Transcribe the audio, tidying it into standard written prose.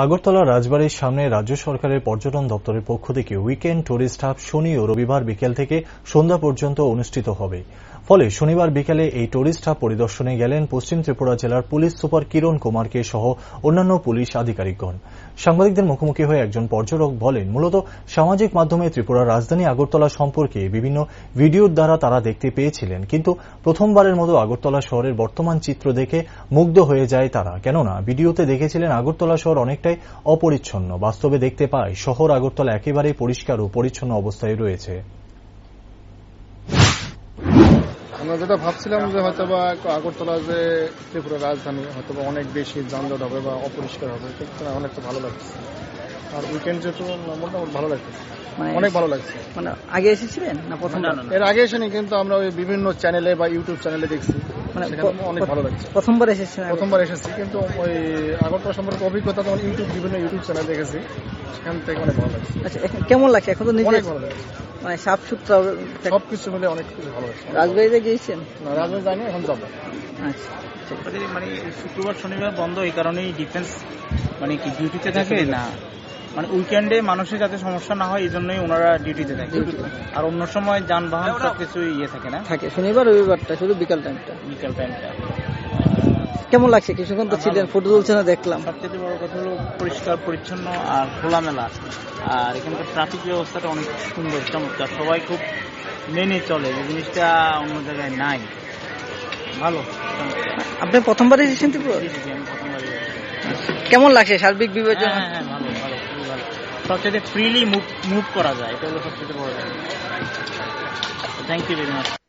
আগরতলা রাজবাড়ির সামনে রাজ্য সরকারের পর্যটন দপ্তরের পক্ষ থেকে উইকেন্ড টুরিস্ট হাব শনি ও রবিবার বিকেল থেকে সন্ধ্যা পর্যন্ত অনুষ্ঠিত হবে। ফলে শনিবার বিকেলে এই টুরিস্ট হাব পরিদর্শনে গেলেন পশ্চিম ত্রিপুরা জেলার পুলিশ সুপার কিরণ কুমারকে সহ অন্যান্য পুলিশ আধিকারিকগণ। সাংবাদিকদের মুখোমুখি হয়ে একজন পর্যটক বলেন, মূলত সামাজিক মাধ্যমে ত্রিপুরার রাজধানী আগরতলা সম্পর্কে বিভিন্ন ভিডিওর দ্বারা তারা দেখতে পেয়েছিলেন, কিন্তু প্রথমবারের মতো আগরতলা শহরের বর্তমান চিত্র দেখে মুগ্ধ হয়ে যায় তারা। কেননা ভিডিওতে দেখেছিলেন আগরতলা শহর অনেকটাই অপরিচ্ছন্ন, বাস্তবে দেখতে পায় শহর আগরতলা একেবারেই পরিষ্কার ও পরিচ্ছন্ন অবস্থায় রয়েছে। আমরা যেটা ভাবছিলাম যে হয়তো বা আগরতলা যে ত্রিপুরা রাজধানী হয়তো বা অনেক বেশি যানজট হবে বা অপরিষ্কার হবে, কিন্তু অনেকটা ভালো লাগছে। আর উইকেন্ড যেহেতু মোটামুটি ভালো লাগছে, অনেক ভালো লাগছে। মানে আগে এসেছিলেন না প্রথম? এর আগে এসেনি, কিন্তু আমরা ওই বিভিন্ন চ্যানেলে বা ইউটিউব চ্যানেলে দেখছি, মানে অনেক ভালো লাগছে। প্রথমবার এসেছেন? প্রথমবার এসেছি, কিন্তু ওই আগরতলা সম্পর্কে অভিজ্ঞতা তখন বিভিন্ন ইউটিউব চ্যানেল দেখেছি, সেখান থেকে অনেক ভালো লাগছে। আচ্ছা, কেমন লাগছে এখন? তো অনেক ভালো লাগছে, মানে সাফ সুতরা সবকিছু মিলে অনেক কিছু ভালো লাগছে। রাজবাড়িতে গিয়েছেন? না, রাজবাড়ি যাইনি, এখন যাবো। আচ্ছা, মানে শুক্রবার শনিবার বন্ধ, এই কারণেই ডিফেন্স মানে কি ডিউটিতে থাকে না, মানে উইকেন্ডে মানুষের যাতে সমস্যা না হয় এই জন্যই ওনারা ডিউটিতে থাকে। আর অন্য সময় যানবাহন সবকিছু থাকে না, থাকে শনিবার রবিবারটা, শুধু বিকাল টাইমটা। কেমন লাগছে? কিছুক্ষণ তো ছিলেন, ফটো তুলছে না দেখলাম। সবচেয়ে বড় কথা হলো পরিষ্কার পরিচ্ছন্ন আর খোলামেলা, আর এখানকার ট্রাফিক ব্যবস্থাটা অনেক সুন্দর চমৎকার, সবাই খুব মেনে চলে, যে জিনিসটা অন্য জায়গায় নাই। ভালো। আপনি প্রথমবার এসেছেন ত্রিপুরা? আমি প্রথমবার। কেমন লাগছে সার্বিক বিবেচনা? হ্যাঁ, ভালো ভালো, খুবই ভালো। সবচেয়ে ফ্রিলি মুভ করা যায়, এটা হলো সবচেয়ে বড়। Thank you very much.